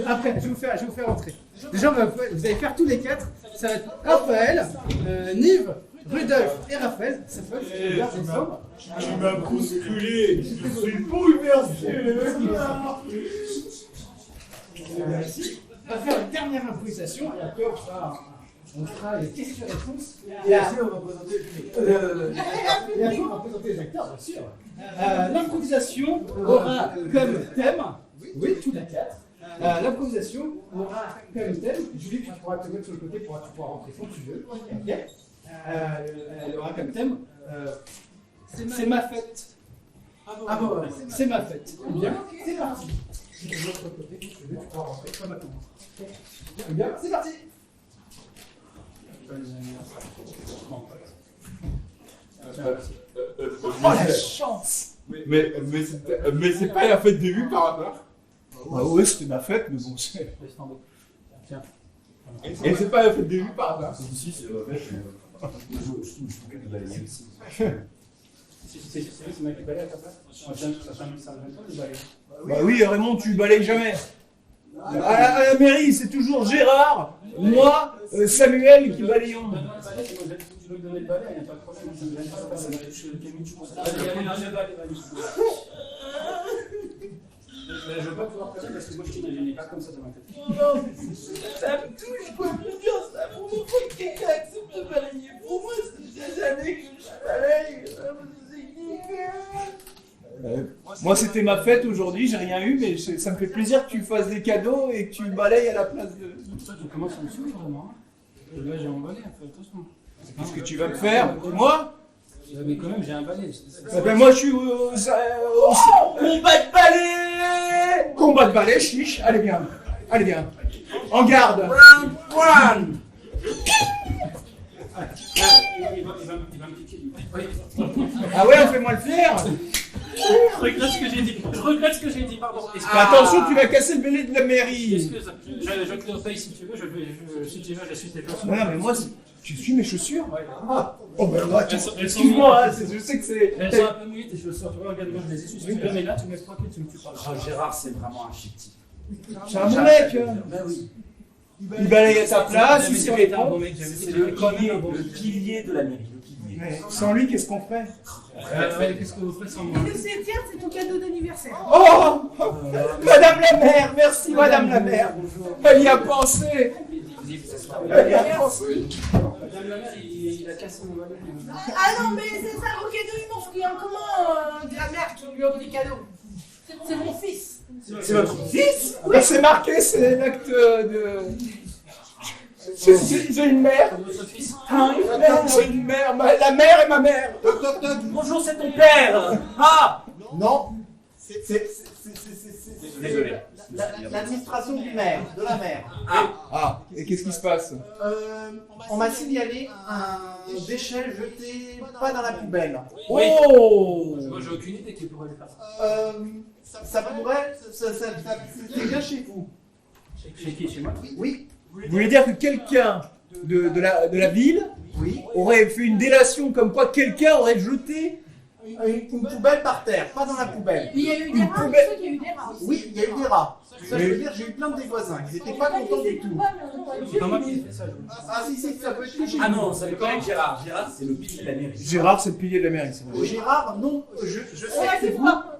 Après, je vais vous faire entrer. Déjà, vous allez faire tous les quatre. Ça va être Raphaël, Nive, Rudolf et Raphaël. Ça peut être bien ensemble. Tu m'as bousculé. Je suis bouleversé. On va faire une dernière improvisation et après on fera On fera les questions-réponses. Et après, on va présenter le public. Et après, on va présenter les acteurs, bien sûr. L'improvisation aura comme thème. Oui, tout à quatre. L'improvisation aura comme thème. Julie, tu pourras te mettre sur le côté pour tu pourras rentrer quand tu veux. Ok. Elle aura comme thème. C'est ma fête. Ah bon, ouais. C'est ma fête. Bien, c'est parti. De l'autre côté, tu pourras rentrer comme maintenant. Bien, c'est parti. Oh la chance! Mais c'est pas la fête des vues par hasard? Bah ouais, c'était ma fête, mais bon, c'est... Tiens. Et c'est pas la fête des vues par hasard? Si, c'est ma fête. Je m'occupe de la laisser aussi. C'est moi qui balaye à ta place. Ça me pas de balayer. Bah oui, Raymond, tu balayes jamais. À la mairie, c'est toujours Gérard, moi, Samuel qui balayons. Non, le balai, c'est moi, tu veux me donner le balai, il n'y a pas de problème, ça me gêne pas, ça me touche le Camille, tu penses. Allez, le balai, je veux pas pouvoir passer parce que moi je t'imaginais pas comme ça dans ma tête. Non, ça me touche, quoi. Je veux dire, c'est la première fois que quelqu'un accepte de balayer. Pour moi, c'est des années que je balaye. Moi, c'était ma fête aujourd'hui, j'ai rien eu, mais ça me fait plaisir que tu fasses des cadeaux et que tu balayes à la place de... Toi, tu commences à me suivre, vraiment. Là, j'ai un balai, fais attention. Qu'est-ce que tu vas me faire? Moi? Mais quand même, j'ai un balai. Ben moi, je suis... Combat de balai! Combat de balai, chiche. Allez, viens. Allez, viens. En garde. Round one! Il va me piquer, lui. Ah ouais, on fait moins le flair. Je regrette ce que j'ai dit. Je regrette ce que j'ai dit, pardon. Attention, tu vas casser le balai de la mairie. Excuse, je te le paye si tu veux. Si tu veux, je suis tes chaussures. Non, mais moi, tu suis mes chaussures? Ouais. Ah. Oh ben là, excuse-moi, je sais que c'est... Elles sont un peu mouillées tes chaussures. Tu vois, regarde-moi, je les essuie. Si tu les mets là, tu me laisses tranquille, tu me tues pas. Gérard, c'est vraiment un chic type. C'est un bon mec. Ben oui. Il balaye à sa place, il s'y répond. C'est le pilier de la mairie. Mais sans lui, qu'est-ce qu'on ferait? Qu'est-ce que vous faites sans moi? Et le septième, c'est ton cadeau d'anniversaire. Oh, Madame la maire, merci Madame la maire. Elle y a pensé. Elle y a pensé. Madame la mère, il a cassé mon balai. Ah non, mais c'est ça, mon cadeau immense. Il y a comment de la mère qui lui offre des cadeaux? C'est mon fils. C'est votre fils? Oui. C'est marqué, c'est l'acte de... J'ai une mère. J'ai une mère. La mère est ma mère. Bonjour, c'est ton père. Ah. Non, c'est Désolé. l'administration du maire, de la maire. Ah, et qu'est-ce qui se passe? On m'a signalé un déchet jeté pas dans la poubelle. Oh. Moi, j'ai aucune idée qui pourrait le faire. Ça pourrait, c'est bien chez vous. Chez qui? Chez moi? Oui. Vous voulez dire que quelqu'un de la ville aurait fait une délation comme quoi quelqu'un aurait jeté Une poubelle par terre, pas dans la poubelle. Il y a eu des rats, poubelle. il y a eu des rats. Oui, il y a eu des rats. Ça, je veux dire, j'ai eu plein de des voisins. Ils n'étaient pas contents du tout. C'est pas moi qui ai fait ça. Ah si, ça peut être que chez Ah vous. non, ça veut pas être Gérard. Gérard, c'est le pilier de la mairie. Gérard, c'est le pilier de la mairie, c'est vrai. Gérard, non, je sais Ouais, que c'est c'est vous. pas.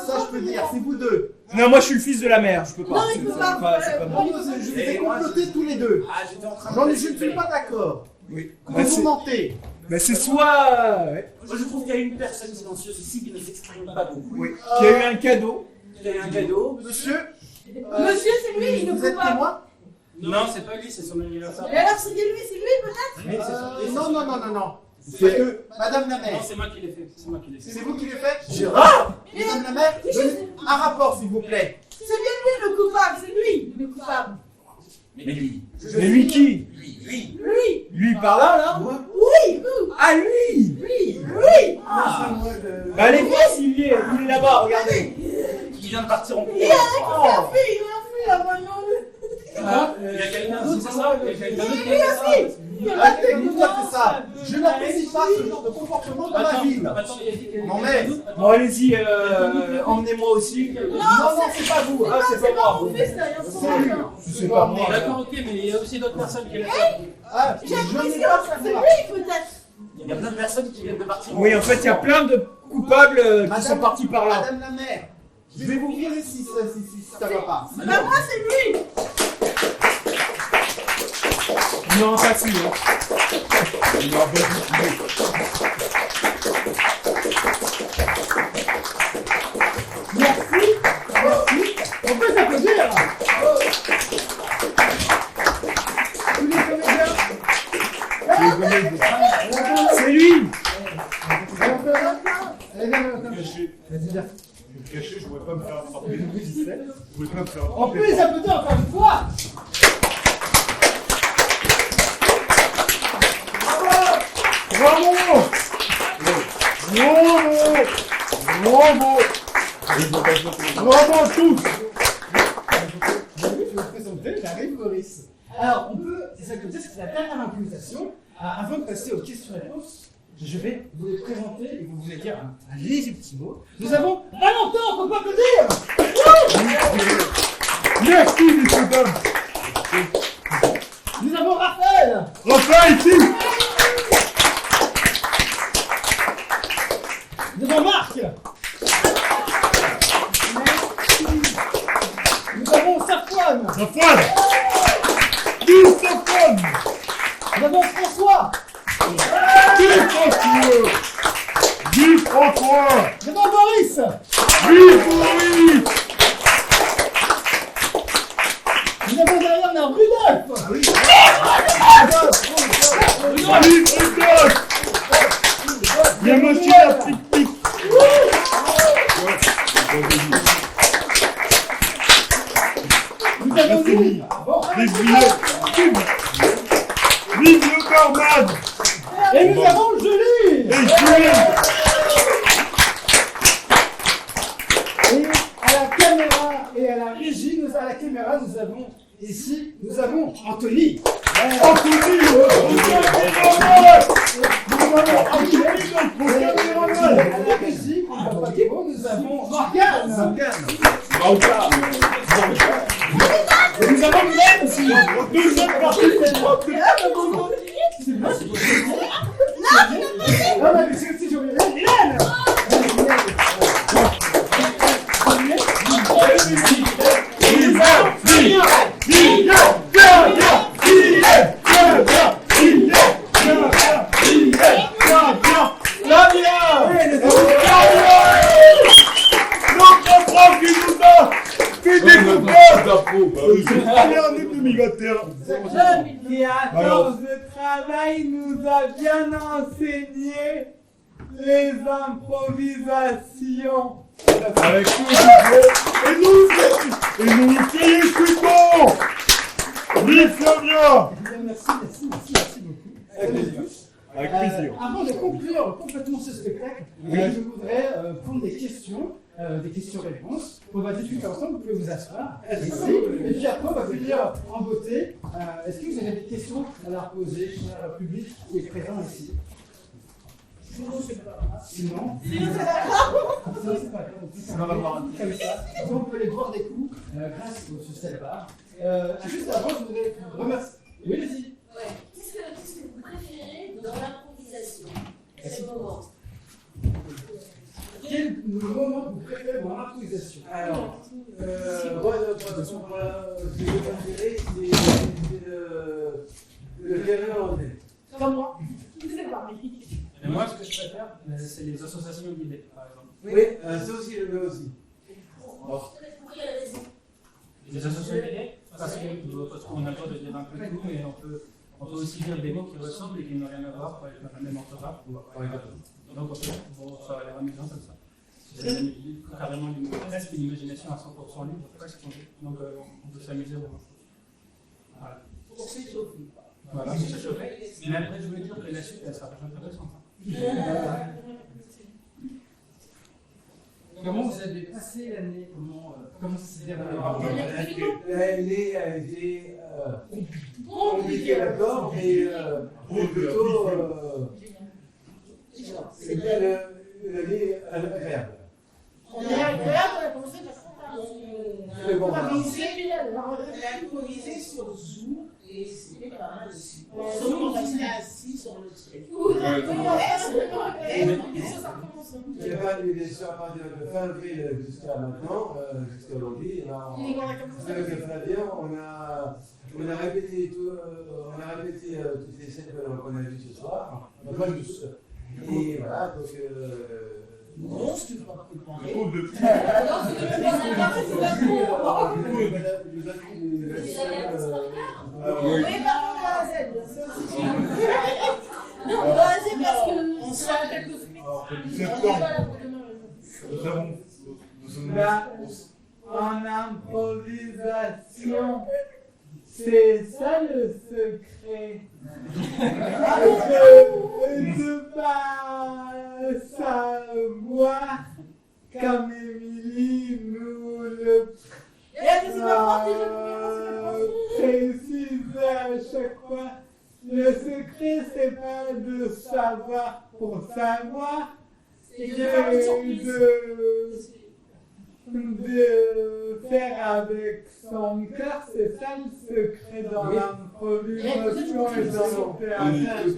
Ça, je peux dire, c'est vous deux. Non, moi je suis le fils de la mère, je peux pas. Non, il peut pas. C'est pas Bon, moi. je vous ai comploté tous les deux. Ah, j'étais en train de... Je ne suis pas d'accord. Oui. Vous mentez. Mais c'est soit... ouais. Moi, je trouve qu'il y a une personne silencieuse ici qui ne s'exprime pas beaucoup. Oui. Qui a eu un cadeau. Qui a eu un cadeau. Monsieur, Monsieur, c'est lui, il ne vous peut êtes pas. témoin? Non, c'est pas lui, c'est son anniversaire. Et alors, c'est lui, peut-être? Oui, c'est son. Non. Parce que, Madame la Non, maire, c'est moi qui l'ai fait. C'est moi qui l'ai fait. c'est vous qui l'avez fait? Gérard, Madame la maire, donnez un rapport, s'il vous plaît. C'est bien lui le coupable, c'est lui le coupable. Mais lui. Mais lui qui? Lui. Lui. Lui par là, Oui. Ah lui. Oui. Ah. Bah allez voir s'il est là-bas, regardez. Il vient de partir en cours. Il a fui là maintenant. Ah, il y a quelqu'un d'autre, c'est ça? Il y a quelqu'un d'autre qui a Il fait a ça? fui. Arrêtez de faire ça. Je n'apprécie pas ce genre de comportement dans ma ville. Attends, il y a dit qu'il Non mais, Bon allez-y, emmenez-moi aussi. non, c'est pas vous. Ah c'est pas moi. Mon fils, là, il y a C'est son lui. enfant. C'est pas moi. D'accord, ok, mais il y a aussi d'autres personnes qui l'ont fait. Ah, J'ai je l'impression n'ai pas que c'est fait ça. lui peut-être. Il y a plein de personnes qui viennent de partir. Oui, en fait, il y a plein de coupables qui sont partis par là. Madame la maire, je vais vous virer si ça va pas. C'est pas moi, c'est lui. Non, pas si. Merci. On peut s'applaudir. Tous les comédiens. C'est lui. Allez, viens, vas-y, viens. Caché, je pourrais pas me faire frapper. Je pourrais pas me faire On peut les applaudir encore une fois. Bravo. Bravo à tous. Je vais vous présenter, j'arrive Boris. Alors, on peut, c'est ça que je veux dire, c'est la dernière improvisation. Avant de passer aux questions-réponses, je vais vous les présenter et vous allez dire un léger petit mot. Nous avons Valentin, on peut pas applaudir. Merci, messieurs, dames. Nous avons Raphaël. Raphaël, ici. Nous avons Marc. Nous avons Safouane. Safouane. Du Safouane. Nous avons François. Du François. Nous avons Boris. Boris. Nous avons derrière un Rudolf. Rudolf. Il y a monsieur la pique-pique. Nous avons Louis. Les billets. Vive le barman. Et nous avons Julie. Et Julie. Et à la caméra et à la régie, à la caméra, nous avons ici, nous avons Anthony. Anthony. À la régie, nous avons Morgane. Et nous avons Mylène aussi. Deuxième partie. Non, mais c'est aussi Julie. Mylène. Qui à force de travail nous a bien enseigné les improvisations. Avec tout et nous félicitons. Vive Flavien. Merci beaucoup. Avec plaisir. Avec plaisir. Avant de conclure complètement ce spectacle, je voudrais prendre des questions-réponses. On va discuter ensemble, vous pouvez vous asseoir ici. Et puis après, on va vous dire en beauté, est-ce que vous avez des questions à leur poser, cher public qui est présent ici? Sinon, c'est pas grave. On va voir un truc comme ça. On peut les boire des coups grâce au social bar. Juste avant, je voudrais remercier. Oui, vas-y. Ouais. Qu'est-ce que vous préférez dans l'improvisation? Quel moment? Quel moment vous préférez dans l'improvisation? Alors, moi, de toute façon, ce que je préféré, c'est le néerlandais. Comme moi. C'est pareil. Et moi, ce que je préfère, c'est les associations d'idées, par exemple. Oui, ça aussi, le mien aussi. Pour quelle raison? Les associations d'idées, parce qu'on a le droit de dire un peu tout, mais on peut aussi dire des mots qui ressemblent et qui n'ont rien à voir avec la même orthographe. Donc, ça va l'air amusant comme ça. C'est carrément presque une imagination à 100% libre, presque. Donc, on peut s'amuser vraiment. Voilà. Pour s'échauffer. Voilà, c'est s'échauffer. Mais après, je veux dire que la suite, elle sera pas intéressante. Comment vous avez passé l'année? Comment ça s'est déroulé? L'année a été compliquée, d'accord, mais plutôt. C'était l'année agréable. On est agréable, on a commencé par improviser sur Zoom et c'était pas mal aussi. Sauf qu'on restait assis sur le truc. Il y a pas eu des soirs à partir de fin avril jusqu'à maintenant, jusqu'à aujourd'hui. Avec Flavien, on a répété répété toutes les scènes qu'on a vues ce soir. Moi, et voilà, donc. Non, si tu veux pas préparer. Le coup de. Non, on va raser parce qu'on sera quelque Là, en improvisation, c'est ça le secret. De pas savoir comme Émilie nous le précise à chaque fois. Le secret, c'est pas de savoir pour savoir, c'est de faire avec son cœur, c'est ça le secret dans l'improvisation et dans le théâtre.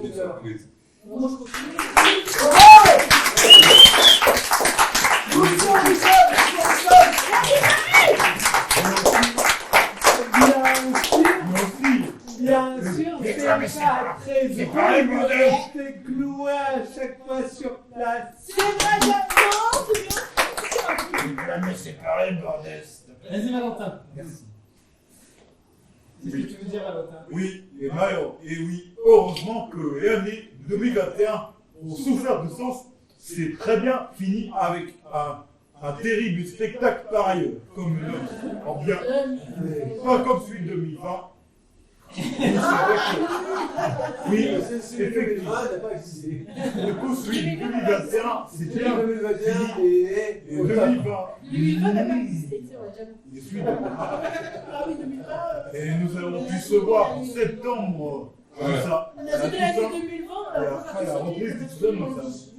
Bien sûr, c'est pas très drôle de rester cloué à chaque fois sur place. C'est vrai, d'accord. Mais c'est pareil, bordel. Vas-y, Valentin. Merci. Qu'est-ce que tu veux dire, Valentin? Oui, et Mario, et oui, heureusement que l'année 2021, pour souffrir de sens, c'est très bien fini avec un terrible spectacle par ailleurs, comme le nôtre. En bien, pas comme celui de 2020. Oui, effectivement, du coup, celui de 2021, c'était bien 2021 et 2020. 2020 n'a pas existé, c'est vrai, Et celui de 2020. Et nous avons pu se voir en septembre, comme ça. On a fait l'année 2020, et après la reprise du Sudam, on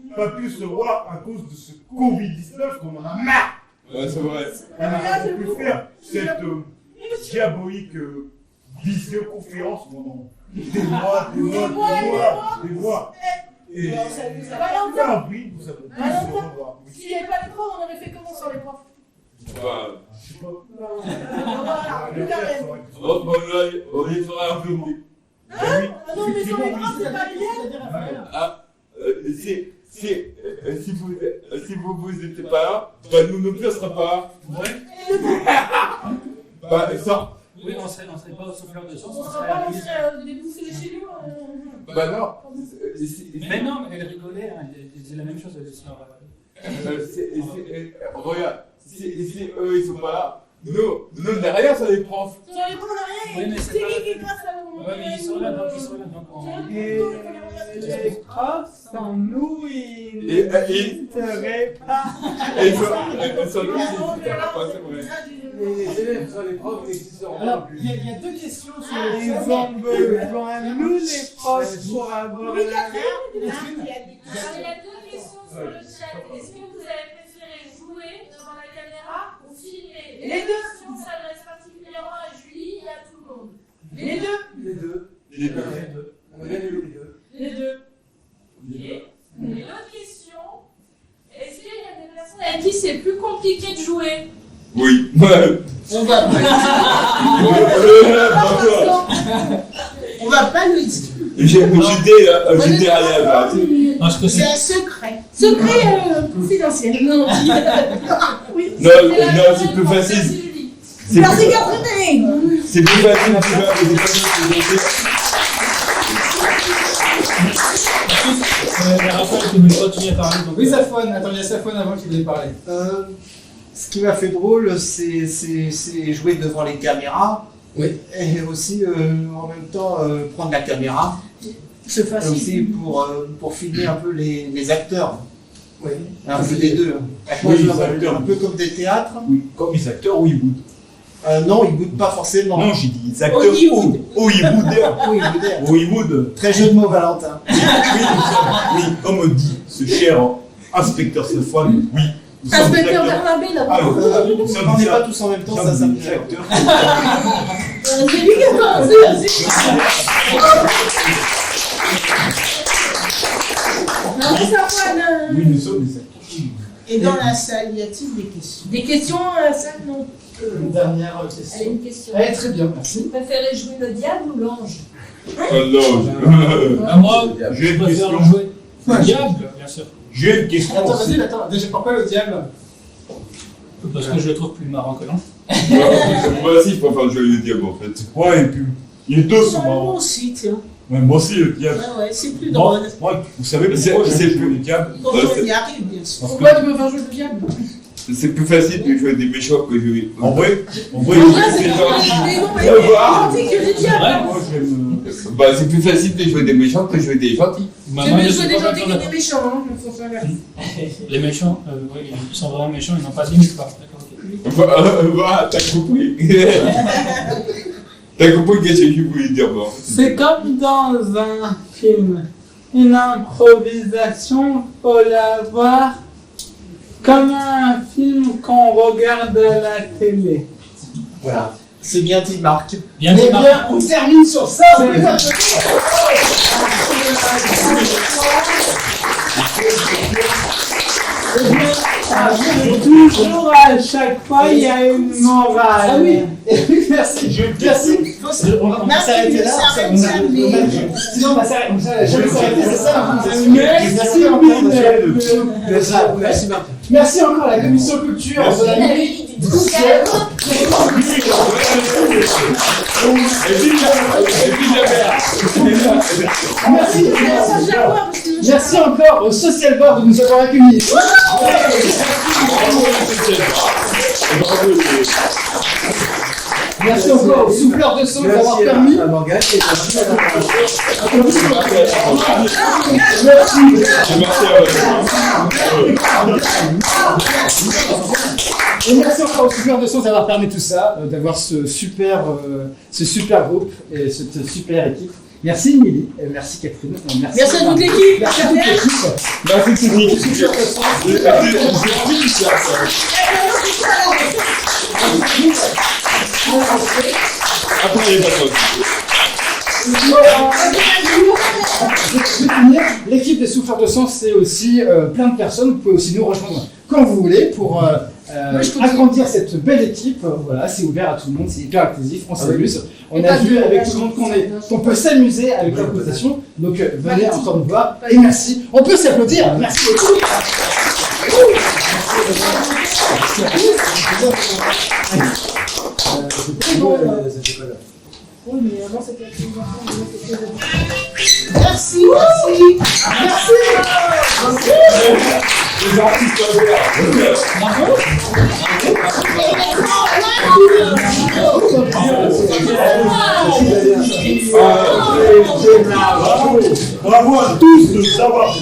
n'a pas pu se voir à cause de ce Covid-19 qu'on en a marre. Ouais, c'est vrai. On n'a pas pu faire cette diabolique visioconférence pendant des mois. Et Valentin, oui, nous avons pu se revoir. s'il n'y avait pas les profs, on aurait fait comment sans les profs? Bah, Je sais pas. Voilà, le carême. on y fera un peu moins. Ah non, mais sans les profs, c'est pas bien. Ah, si vous n'étiez pas là, bah nous non plus on sera pas là. Bah ça. Oui, on serait pas au souffleur de sens. On sera pas lancé déboussolé chez nous. Bah non. Mais non, mais elle rigolait, hein, elle disait la même chose, elle disait regarde, si eux ils sont pas là, nous derrière ça les profs. Sur les profs, on n'a rien. Oui, mais C'est qui qui passe à ouais, mais ils sont là, donc on... Et les profs, sans nous, ils n'existeraient pas. Et ils sont Les élèves sont les profs qui n'existeront pas. Alors, il y a deux questions sur le Ils ont besoin, nous, les profs, pour avoir la... Alors, il y a deux questions sur le chat. Est-ce que vous avez préféré jouer devant la caméra ou filmer? Les deux. La question s'adresse particulièrement à Julie et à tout le monde. Les deux. Les deux. Les deux. On a gagné les deux. Les deux. Ok. Et l'autre question, est-ce qu'il y a des personnes avec qui c'est plus compliqué de jouer? Oui. On va pas le dire. J'étais allé à la C'est un secret. Secret confidentiel. Non. Oui. Non, c'est plus facile. C'est Merci plus Catherine. facile de jouer avec des personnes qui Raphaël, tu veux continuer à parler. Oui, Safouane, attends, il y a Safouane avant qu'il ait parlé. Ce qui m'a fait drôle, c'est jouer devant les caméras. Oui. Et aussi, en même temps, prendre la caméra. C'est facile. Aussi pour filmer un peu les acteurs. Oui. Un peu des deux. Oui, les un acteurs. peu comme des théâtres. Oui, comme les acteurs Hollywood. Non, ils goûtent pas forcément. Non, j'ai dit les acteurs Hollywood. Hollywood. Très jeu de mots, Valentin. Oui, comme dit ce cher inspecteur Safouane, oui. nous sommes des Inspecteur acteurs. Bernabé, là. Alors, nous sommes On n'est des pas tous en même temps, ça sommes des s'appelle. acteurs. C'est lui qui a commencé. Non, ça va, Oui, nous sommes des acteurs. Et dans la salle, y a-t-il des questions? Des questions dans la salle, non. Une dernière Allez, question. une question. Allez, très bien, merci. Vous préférez jouer le diable ou l'ange? Oh non. Moi, J'ai je une préfère question. jouer. Le diable, bien sûr. J'ai une question. Attends, aussi. vas-y, attends. Déjà, pourquoi le diable? Parce que je le trouve plus marrant que l'an. Moi aussi, je préfère jouer le diable en fait. Ouais, et puis, les deux sont Moi marrants. aussi, tiens. Ouais, moi aussi, le diable. Ouais, c'est plus Moi, drôle. moi, vous savez C'est- pourquoi c'est j'aime jouer plus- le diable? Quand Ouais, on c'est- y arrive, bien sûr. Parce que, Pourquoi tu préfères jouer le diable? C'est plus facile de jouer des méchants que jouer. en vrai, c'est gentil. Mais non, mais Ça va. gentil que les diables. moi, j'aime. Bah, c'est plus facile de jouer des méchants que jouer des gentils. J'aime mieux jouer des gentils que des méchants, hein. Faut faire gaffe. Les méchants, oui, ils sont vraiment méchants, ils n'ont pas de limite, quoi. D'accord, ok. Bah, t'as compris. T'as compris qu'est-ce que je voulais dire, moi. C'est comme dans un film. Une improvisation, faut la voir comme un film qu'on regarde à la télé. Voilà. C'est bien dit, Marc. Bien Eh dit, Marc. bien, on termine sur ça. On peut faire Toujours à chaque fois, il y a une morale. Ah oui, merci. Merci. On va s'arrêter là. Sinon, on va s'arrêter. On va jamais s'arrêter, c'est ça. Merci encore. Merci Marc. Merci encore à la commission culture de la mairie du 12e. Merci encore au Social Board de nous avoir accueillis. Merci encore au souffleur de son d'avoir permis. Et merci encore au souffleur de son d'avoir permis tout ça, d'avoir ce super groupe et cette super équipe. Merci Émilie, et merci Catherine. Merci à toute l'équipe. Merci à toute l'équipe. Merci toute l'équipe. Après, il est pas L'équipe des souffleurs de sang, c'est aussi plein de personnes. Vous pouvez aussi nous rejoindre quand vous voulez pour agrandir cette belle équipe. Voilà, c'est ouvert à tout le monde, c'est hyper inclusif, on s'amuse. On a vu avec tout le monde qu'on peut s'amuser avec l'improvisation. Donc venez encore nous voir et merci. On peut s'applaudir. Merci beaucoup. Oui, mais avant c'était avec les enfants, maintenant c'était les enfants. Merci, merci. Merci. Les artistes Bravo à tous de nous avoir